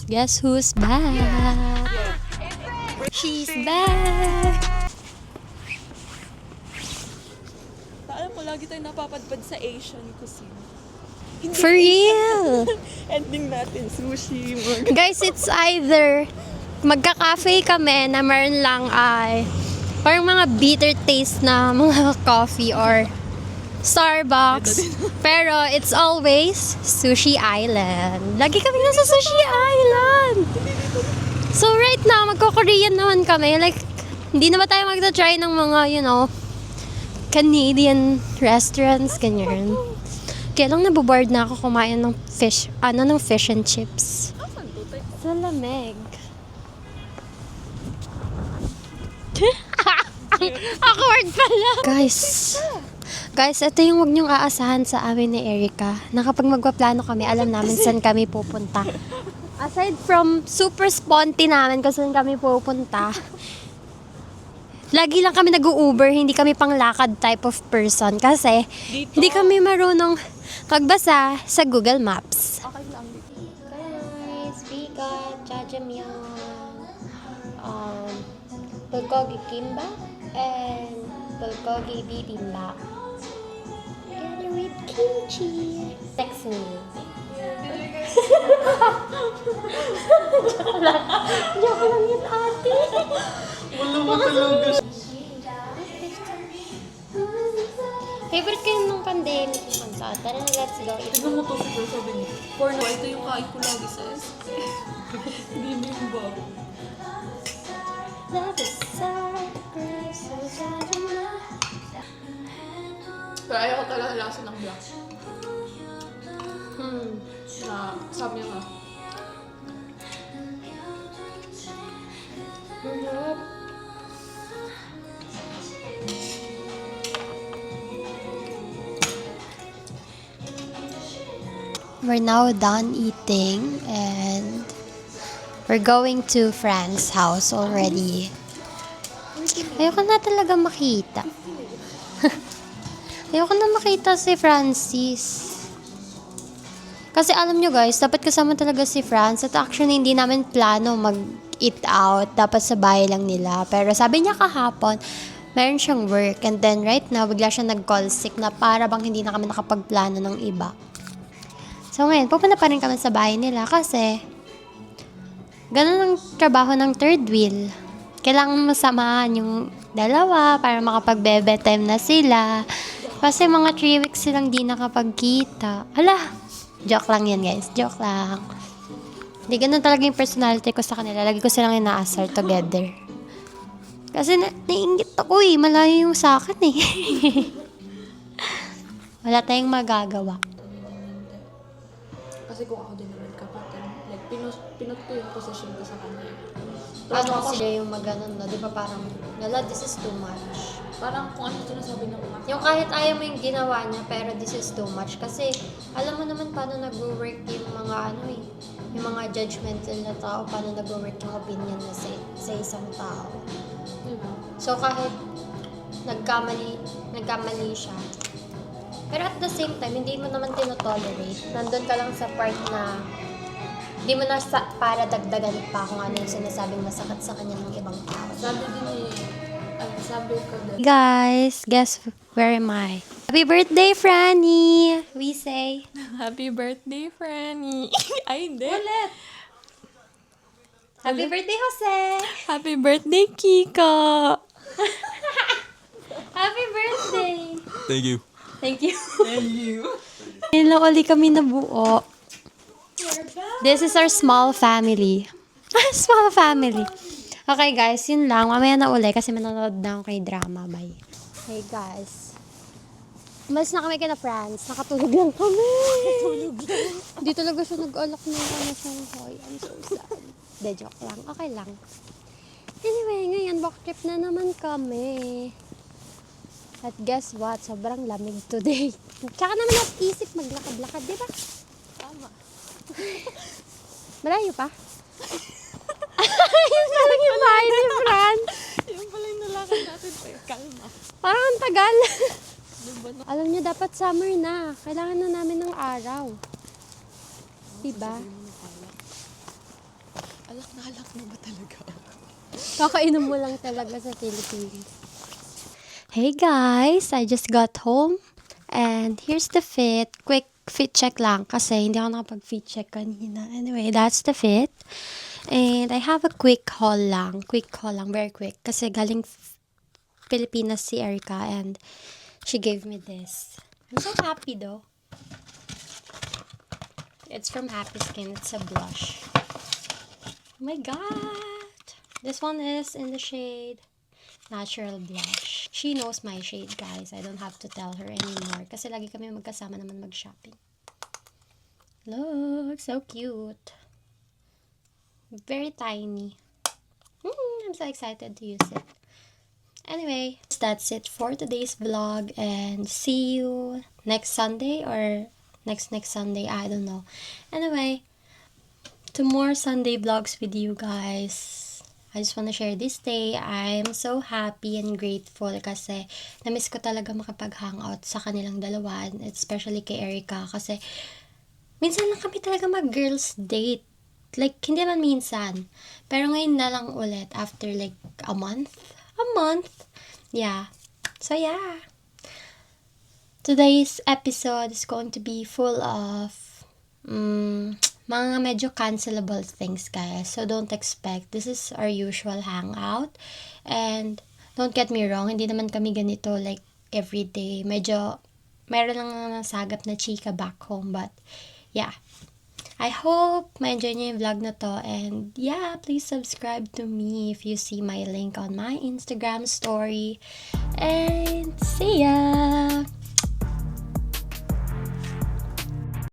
Guess who's back? She's back! Alam mo, lagi tayo napapadpad sa Asian cuisine. For real! Ending natin, sushi. Guys, it's either magka-cafe kami na meron lang ay parang mga bitter taste na mga coffee or Starbucks. Pero it's always Sushi Island. Lagi kami nasa Sushi Island. So right now, magko-Korean naman kami. Like, hindi na ba tayo magta-try ng mga, Canadian restaurants, ganyan. Kaya lang naboboard na ako kumain ng fish and chips. Sa lamig. Awkward pala. Guys, ito yung wag niyong aasahan sa amin ni Erica. Na kapag magpaplano kami, alam namin saan kami pupunta. Aside from super sponty namin kung saan kami pupunta, lagi lang kami nag-Uber, hindi kami panglakad type of person. Kasi, hindi kami marunong magbasa sa Google Maps. Okay lang dito. Guys, we got jjajangmyeon, bulgogi kimbap, and bulgogi bibimbap. Together with kimchi. Text me. Joke lang yun, ate. Wala mo talaga. Favorite kayo nung pandemic yung kanta. Tara na, let's go. Tignan mo to siguro sabi niya. For now, ito yung kain ko lagi sa SK. Bibimbap. Love is so great, so Pero ayaw ko talaga lasa ng black. Na sabi niya nga. We're now done eating and we're going to Fran's house already. Ayoko na talaga makita. Ayoko na makita si Francis. Kasi alam nyo guys, dapat kasama talaga si Franz. At actually, hindi namin plano mag-eat out. Dapat sa bahay lang nila. Pero sabi niya kahapon, meron siyang work. And then right now, bigla siya nag-call sick na para bang hindi na kami nakapagplano ng iba. So ngayon, pupunta pa rin kami sa bahay nila kasi ganun ang trabaho ng third wheel. Kailangan masamahan yung dalawa para makapag-bebe time na sila. Kasi mga 3 weeks silang di nakapagkita. Ala! Joke lang yan guys. Joke lang. Hindi ganun talaga yung personality ko sa kanila. Lagi ko silang inaasar together. Kasi naiingit ako eh. Malayo yung sa akin eh. Wala tayong magagawa. Kasi kung ako din naman kapatid, like, pinot ko yung position ko sa kanya. Paano kasi siya yung maganon, no? Di ba parang, lala, this is too much. Parang kung ano sinasabi ng mga Yung kahit ayaw mo yung ginawa niya, pero this is too much. Kasi, alam mo naman paano nag-work yung mga yung mga judgmental na tao, paano nag-work yung opinion na sa isang tao. diba? So, kahit nagkamali siya. Pero at the same time, hindi mo naman tinotolerate. Nandun ka lang sa part na hindi mo na para dagdagan pa kung ano yung sinasabing masakit sa kanya ng ibang tao. Sabi din sabi ko din. Guys, guess where am I? Happy birthday, Franny! We say. Happy birthday, Franny! Ay, hindi. Ulit! Happy birthday, Jose! Happy birthday, Kika! Happy birthday! Thank you. Thank you. And you? Hello, uli kami nabuo. This is our small family. Small family. Okay guys, yun lang. Mamaya na uli kasi manonood na ako kay drama. Bye. Hey guys. Umalis na kami kina Franz. Nakatulog lang kami. Nakatulog lang. Hindi talaga siya nag-alak na Shanghai. I'm so sad. De, joke lang. Okay lang. Anyway, ngayon, back trip na naman kami. At guess what? Sobrang lamig today. Tsaka naman isip maglakad-lakad, di ba? Tama. Malayo pa? Yun na lang yung bahay ni Fran. Yung pala yung nalakad natin. Kalma. Parang ang tagal. Diba na? Alam niyo, dapat summer na. Kailangan na namin ng araw. Diba? Alak na ba talaga? Kakainom mo lang talaga sa Philippines. Hey guys, I just got home. And here's the fit. Quick fit check lang kasi hindi ako nakapag-fit check kanina. Anyway, that's the fit. And I have a quick haul lang. Very quick. Kasi galing Pilipinas si Erica and she gave me this. I'm so happy though. It's from Happy Skin. It's a blush. Oh my god! This one is in the shade Natural Blush. She knows my shade, guys. I don't have to tell her anymore. Kasi lagi kami magkasama naman mag-shopping. Look, so cute. Very tiny. I'm so excited to use it. Anyway, that's it for today's vlog. And see you next Sunday or next Sunday. I don't know. Anyway, to more Sunday vlogs with you guys. I just want to share this day. I'm so happy and grateful kasi na-miss ko talaga makapag-hangout sa kanilang dalawa, especially kay Erica kasi minsan lang kami talaga mag-girls date. Like, hindi naman minsan. Pero ngayon na lang ulit after like a month. Yeah. So, yeah. Today's episode is going to be full of mga medyo cancelable things, guys. So, don't expect. This is our usual hangout. And, don't get me wrong, hindi naman kami ganito like every day. Medyo, meron lang nasagap na chika back home. But, yeah. I hope ma-enjoy niyo yung vlog na to. And, yeah, please subscribe to me if you see my link on my Instagram story. And, see ya!